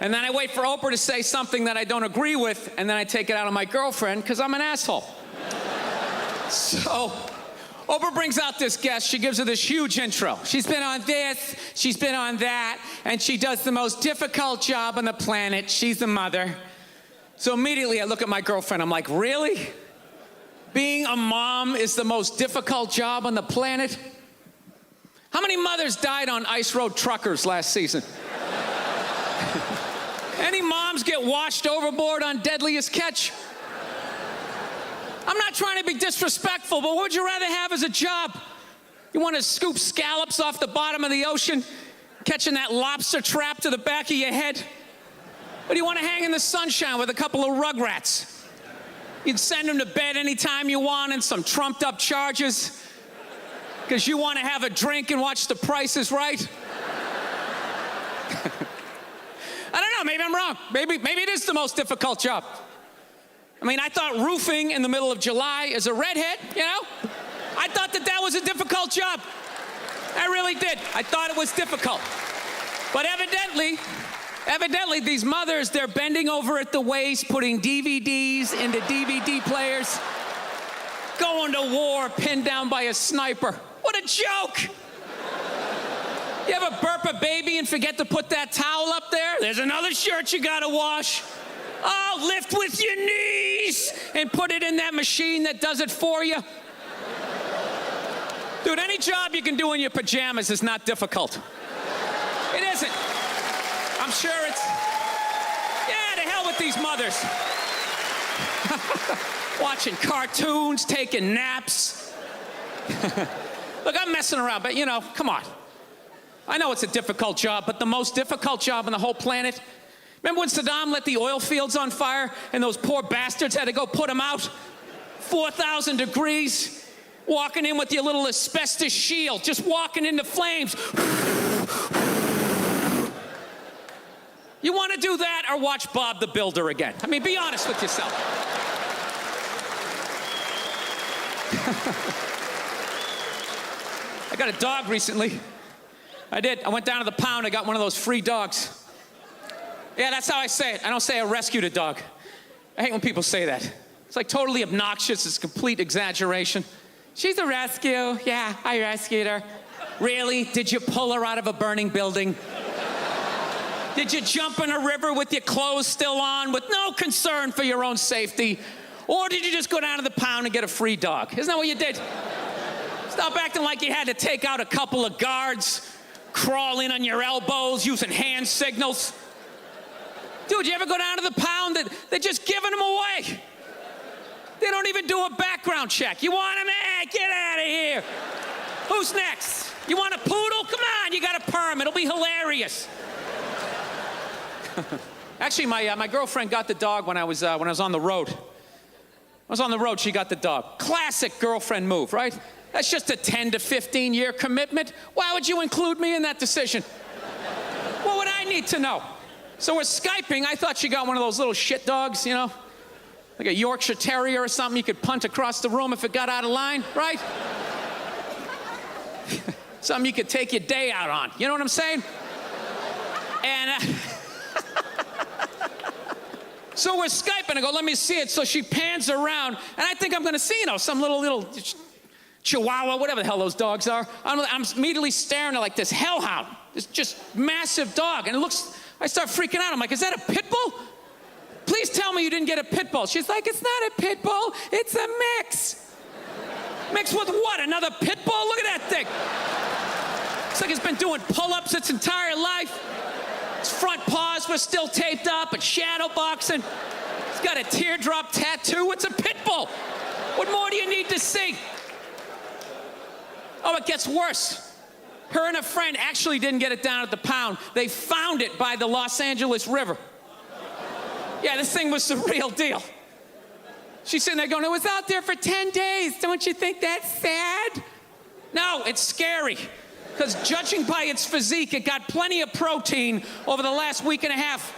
And then I wait for Oprah to say something that I don't agree with, and then I take it out on my girlfriend because I'm an asshole. So Oprah brings out this guest. She gives her this huge intro. She's been on this, she's been on that, and she does the most difficult job on the planet. She's the mother. So immediately I look at my girlfriend. I'm like, really? Being a mom is the most difficult job on the planet? How many mothers died on ice road truckers last season? Any moms get washed overboard on Deadliest Catch? I'm not trying to be disrespectful, but what would you rather have as a job? You want to scoop scallops off the bottom of the ocean, catching that lobster trap to the back of your head? Or do you want to hang in the sunshine with a couple of rugrats? You'd send them to bed anytime you want and some trumped up charges because you want to have a drink and watch The Price is Right? I don't know, maybe I'm wrong. Maybe it is the most difficult job. I mean, I thought roofing in the middle of July as a redhead, you know? I thought that was a difficult job. I really did. I thought it was difficult. But evidently these mothers, they're bending over at the waist, putting DVDs into DVD players, going to war pinned down by a sniper. What a joke! You ever burp a baby and forget to put that towel up there? There's another shirt you gotta wash. Oh, lift with your knees and put it in that machine that does it for you. Dude, any job you can do in your pajamas is not difficult. It isn't. I'm sure it's... Yeah, to hell with these mothers. Watching cartoons, taking naps. Look, I'm messing around, but you know, come on. I know it's a difficult job, but the most difficult job on the whole planet. Remember when Saddam lit the oil fields on fire and those poor bastards had to go put them out? 4,000 degrees, walking in with your little asbestos shield, just walking into flames. You want to do that or watch Bob the Builder again? I mean, be honest with yourself. I got a dog recently. I did. I went down to the pound. I got one of those free dogs. Yeah, that's how I say it. I don't say I rescued a dog. I hate when people say that. It's like totally obnoxious. It's complete exaggeration. She's a rescue. Yeah, I rescued her. Really? Did you pull her out of a burning building? Did you jump in a river with your clothes still on with no concern for your own safety? Or did you just go down to the pound and get a free dog? Isn't that what you did? Stop acting like you had to take out a couple of guards, crawl in on your elbows using hand signals. Dude, you ever go down to the pound? They're just giving them away. They don't even do a background check. You want them? Get out of here. Who's next? You want a poodle? Come on, you got a perm. It'll be hilarious. Actually, my girlfriend got the dog when I was on the road. I was on the road, she got the dog. Classic girlfriend move, right? That's just a 10 to 15 year commitment. Why would you include me in that decision? What would I need to know? So we're Skyping. I thought she got one of those little shit dogs, you know? Like a Yorkshire Terrier or something you could punt across the room if it got out of line, right? Something you could take your day out on. You know what I'm saying? And so we're Skyping. I go, let me see it. So she pans around, and I think I'm going to see, you know, some little Chihuahua, whatever the hell those dogs are. I'm immediately staring at like this hellhound, this just massive dog, and it looks. I start freaking out. I'm like, is that a pit bull? Please tell me you didn't get a pit bull. She's like, it's not a pit bull, it's a mix. Mix with what? Another pit bull? Look at that thing. It's like it's been doing pull-ups its entire life. Its front paws were still taped up and shadow boxing. It's got a teardrop tattoo. It's a pit bull. What more do you need to see? Oh, it gets worse. Her and a friend actually didn't get it down at the pound. They found it by the Los Angeles River. Yeah, this thing was the real deal. She's sitting there going, it was out there for 10 days. Don't you think that's sad? No, it's scary. Because judging by its physique, it got plenty of protein over the last week and a half.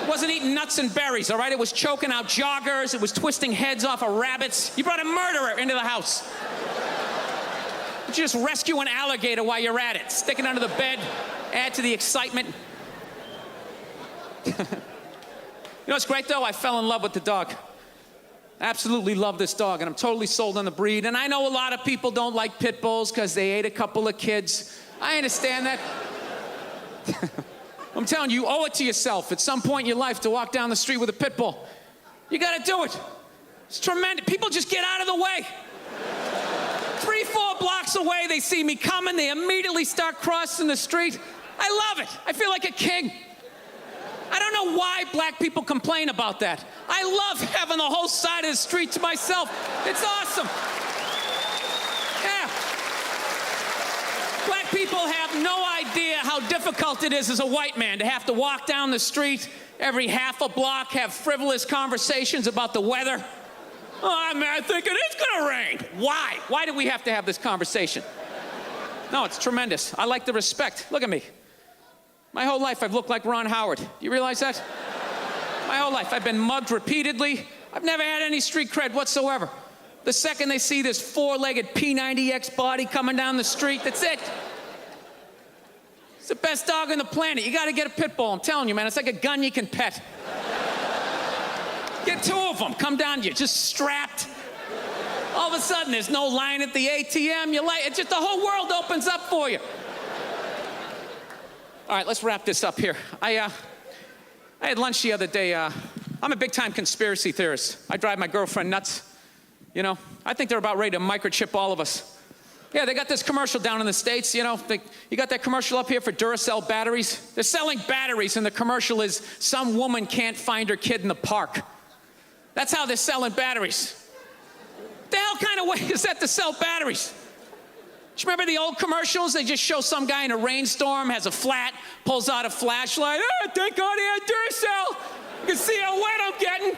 It wasn't eating nuts and berries, all right? It was choking out joggers. It was twisting heads off of rabbits. You brought a murderer into the house. You just rescue an alligator while you're at it. Stick it under the bed, add to the excitement. You know what's great, though? I fell in love with the dog. Absolutely love this dog, and I'm totally sold on the breed. And I know a lot of people don't like pit bulls because they ate a couple of kids. I understand that. I'm telling you, you owe it to yourself at some point in your life to walk down the street with a pit bull. You gotta do it. It's tremendous. People just get out of the way. 3-4 blocks away, they see me coming, they immediately start crossing the street. I love it. I feel like a king. I don't know why black people complain about that. I love having the whole side of the street to myself. It's awesome. Yeah. Black people have no idea how difficult it is as a white man to have to walk down the street every half a block, have frivolous conversations about the weather. Oh, I think it is gonna rain. Why? Why do we have to have this conversation? No, it's tremendous. I like the respect. Look at me. My whole life I've looked like Ron Howard. You realize that? My whole life I've been mugged repeatedly. I've never had any street cred whatsoever. The second they see this 4-legged P90X body coming down the street, that's it. It's the best dog on the planet. You gotta get a pit bull, I'm telling you, man. It's like a gun you can pet. Get 2 of them, come down to you, just strapped. All of a sudden, there's no line at the ATM. It's just the whole world opens up for you. All right, let's wrap this up here. I had lunch the other day. I'm a big-time conspiracy theorist. I drive my girlfriend nuts. You know, I think they're about ready to microchip all of us. Yeah, they got this commercial down in the States, you know. You got that commercial up here for Duracell batteries? They're selling batteries, and the commercial is some woman can't find her kid in the park. That's how they're selling batteries. The hell kind of way is that to sell batteries? Do you remember the old commercials? They just show some guy in a rainstorm, has a flat, pulls out a flashlight. Oh, thank God he had Duracell. You can see how wet I'm getting.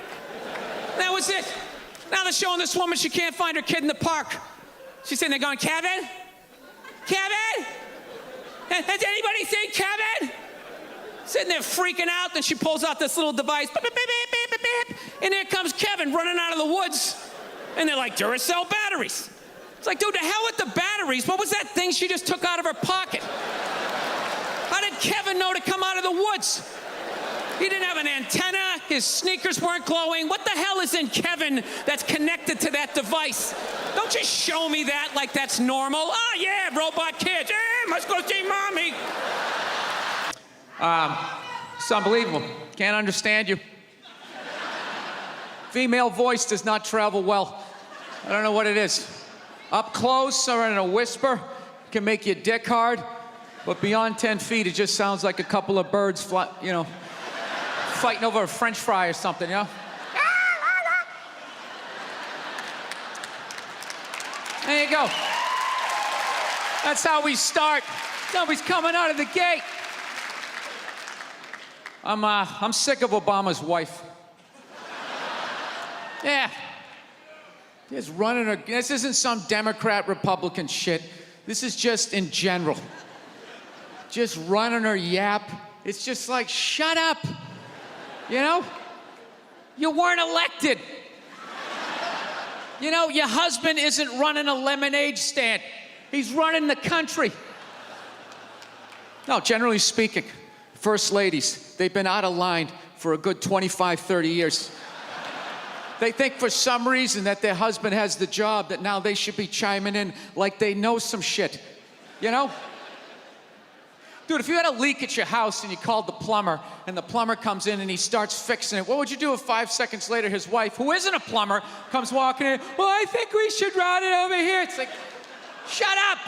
That was it. Now they're showing this woman, she can't find her kid in the park. She's sitting there going, Kevin? Kevin? Has anybody seen Kevin? Sitting there freaking out, then she pulls out this little device. Beep, beep, beep, beep, beep, beep, and there comes Kevin running out of the woods. And they're like, Duracell batteries. It's like, dude, the hell with the batteries. What was that thing she just took out of her pocket? How did Kevin know to come out of the woods? He didn't have an antenna. His sneakers weren't glowing. What the hell is in Kevin that's connected to that device? Don't just show me that like that's normal. Oh, yeah, robot kids. Must go see mommy. It's unbelievable. Can't understand you. Female voice does not travel well. I don't know what it is. Up close or in a whisper can make your dick hard, but beyond 10 feet, it just sounds like a couple of birds, fighting over a French fry or something, you know? There you go. That's how we start. Nobody's coming out of the gate. I'm sick of Obama's wife. Yeah. Just running her. This isn't some Democrat, Republican shit. This is just in general. Just running her yap. It's just like, shut up. You know? You weren't elected. You know, your husband isn't running a lemonade stand. He's running the country. No, generally speaking, first ladies, they've been out of line for a good 25, 30 years. They think for some reason that their husband has the job, that now they should be chiming in like they know some shit, you know? Dude, if you had a leak at your house and you called the plumber, and the plumber comes in and he starts fixing it, what would you do if 5 seconds later his wife, who isn't a plumber, comes walking in, well, I think we should run it over here. It's like, shut up.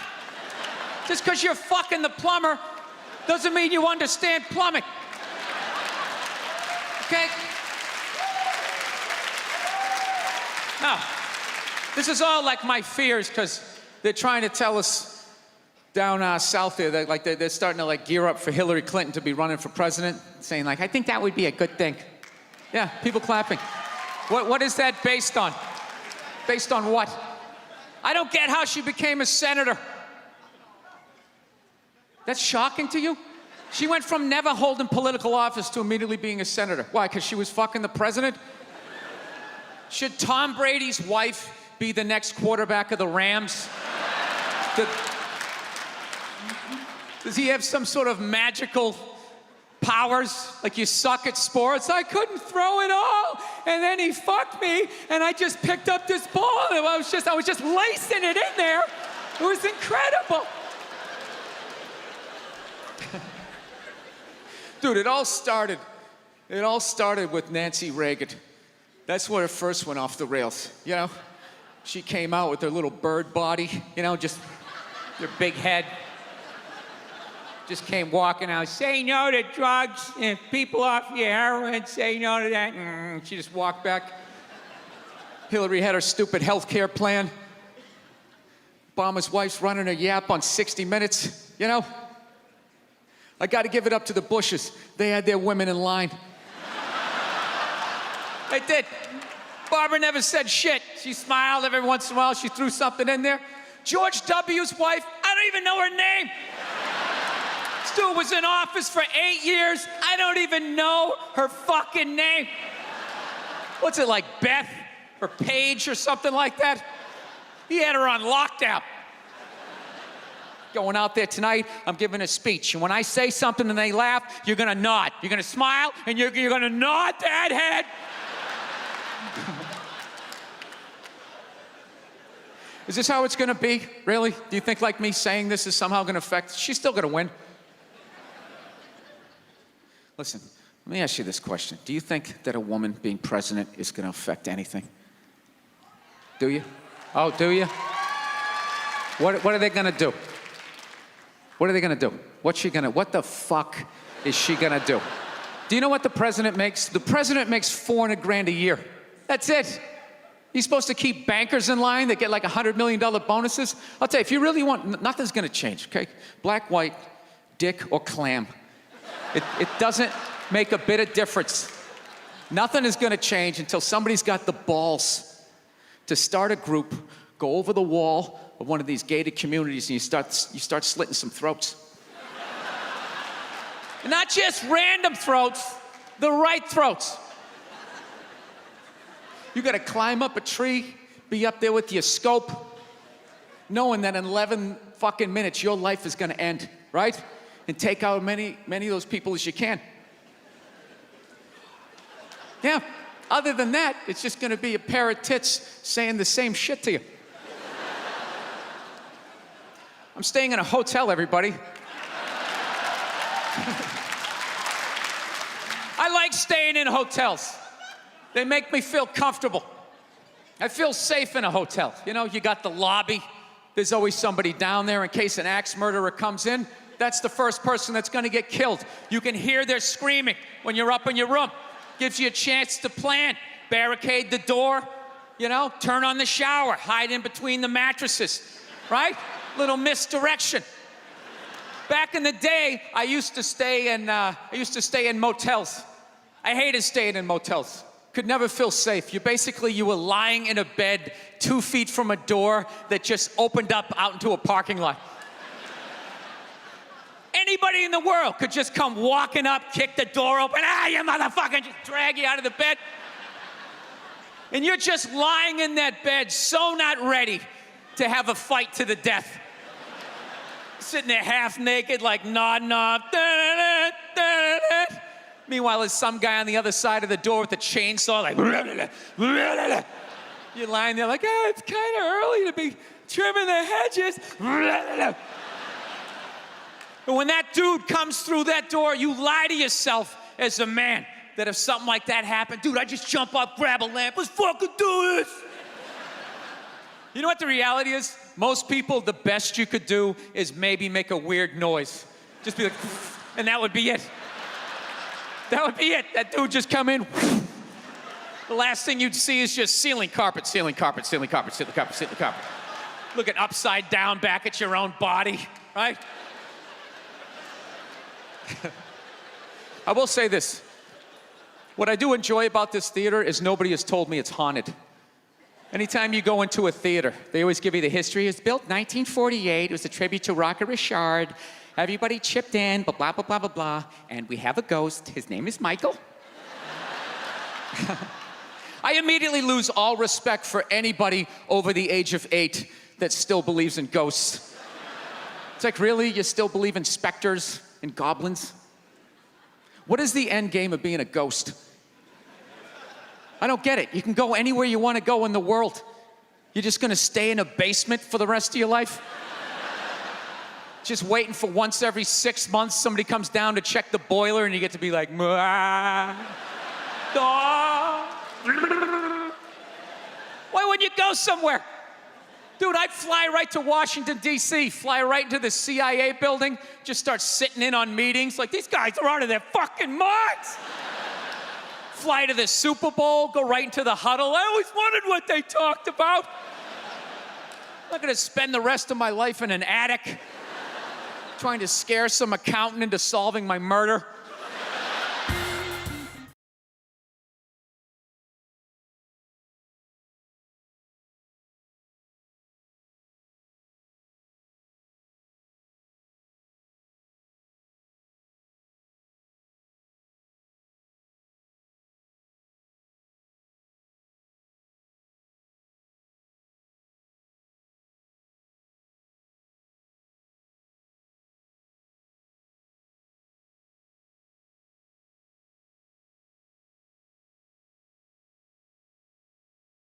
Just because you're fucking the plumber doesn't mean you understand plumbing. Okay? No, this is all like my fears, because they're trying to tell us down south there that like they're starting to like gear up for Hillary Clinton to be running for president, saying like, I think that would be a good thing. Yeah, people clapping. What is that based on? Based on what? I don't get how she became a senator. That's shocking to you? She went from never holding political office to immediately being a senator. Why, because she was fucking the president? Should Tom Brady's wife be the next quarterback of the Rams? Does he have some sort of magical powers, like you suck at sports. I couldn't throw it all, and then he fucked me, and I just picked up this ball, and I was just lacing it in there. It was incredible. Dude, it all started with Nancy Reagan. That's where it first went off the rails, you know? She came out with her little bird body, you know, just her big head. Just came walking out, say no to drugs, and people off your heroin, say no to that. She just walked back. Hillary had her stupid health care plan. Obama's wife's running a yap on 60 Minutes, you know? I gotta give it up to the Bushes. They had their women in line. They did. Barbara never said shit. She smiled every once in a while. She threw something in there. George W.'s wife, I don't even know her name. This dude was in office for 8 years. I don't even know her fucking name. What's it, like Beth or Paige or something like that? He had her on lockdown. Going out there tonight, I'm giving a speech, and when I say something and they laugh, you're gonna nod. You're gonna smile, and you're gonna nod that head. Is this how it's gonna be? Really? Do you think like me saying this is somehow gonna affect? She's still gonna win. Listen, let me ask you this question. Do you think that a woman being president is gonna affect anything? Do you? Oh, do you? What are they gonna do? What are they gonna do? What the fuck is she gonna do? Do you know what the president makes? The president makes $400,000 a year. That's it. He's supposed to keep bankers in line that get like $100 million bonuses. I'll tell you, if you really want, nothing's gonna change, okay? Black, white, dick, or clam. It doesn't make a bit of difference. Nothing is gonna change until somebody's got the balls to start a group, go over the wall of one of these gated communities, and you start slitting some throats. And not just random throats, the right throats. You gotta climb up a tree, be up there with your scope, knowing that in 11 fucking minutes your life is gonna end, right? And take out many of those people as you can. Yeah, other than that, it's just gonna be a pair of tits saying the same shit to you. I'm staying in a hotel, everybody. I like staying in hotels. They make me feel comfortable. I feel safe in a hotel. You know, you got the lobby. There's always somebody down there in case an axe murderer comes in. That's the first person that's gonna get killed. You can hear their screaming when you're up in your room. Gives you a chance to plan. Barricade the door, you know, turn on the shower, hide in between the mattresses, right? Little misdirection. Back in the day, I used to stay in motels. I hated staying in motels. Could never feel safe. You were lying in a bed 2 feet from a door that just opened up out into a parking lot. Anybody in the world could just come walking up, kick the door open, you motherfucker, just drag you out of the bed. And you're just lying in that bed, so not ready to have a fight to the death. Sitting there half naked, like nod. Meanwhile, there's some guy on the other side of the door with a chainsaw, like. You're lying there like, it's kind of early to be trimming the hedges. And when that dude comes through that door, you lie to yourself as a man that if something like that happened, dude, I just jump up, grab a lamp, let's fucking do this. You know what the reality is? Most people, the best you could do is maybe make a weird noise. Just be like, and that would be it. That would be it. That dude just come in. The last thing you'd see is just ceiling carpet. Looking upside down back at your own body, right? I will say this. What I do enjoy about this theater is nobody has told me it's haunted. Anytime you go into a theater, they always give you the history. It was built 1948. It was a tribute to Rocket Richard. Everybody chipped in, blah, blah, blah, blah, blah, blah. And we have a ghost. His name is Michael. I immediately lose all respect for anybody over the age of 8 that still believes in ghosts. It's like, really? You still believe in specters and goblins? What is the end game of being a ghost? I don't get it. You can go anywhere you want to go in the world. You're just gonna stay in a basement for the rest of your life? Just waiting for once every 6 months somebody comes down to check the boiler and you get to be like, "Mwah, ah." Why wouldn't you go somewhere? Dude, I'd fly right to Washington, D.C., fly right into the CIA building, just start sitting in on meetings like, these guys are out of their fucking minds. Fly to the Super Bowl, go right into the huddle. I always wondered what they talked about. I'm not gonna spend the rest of my life in an attic trying to scare some accountant into solving my murder.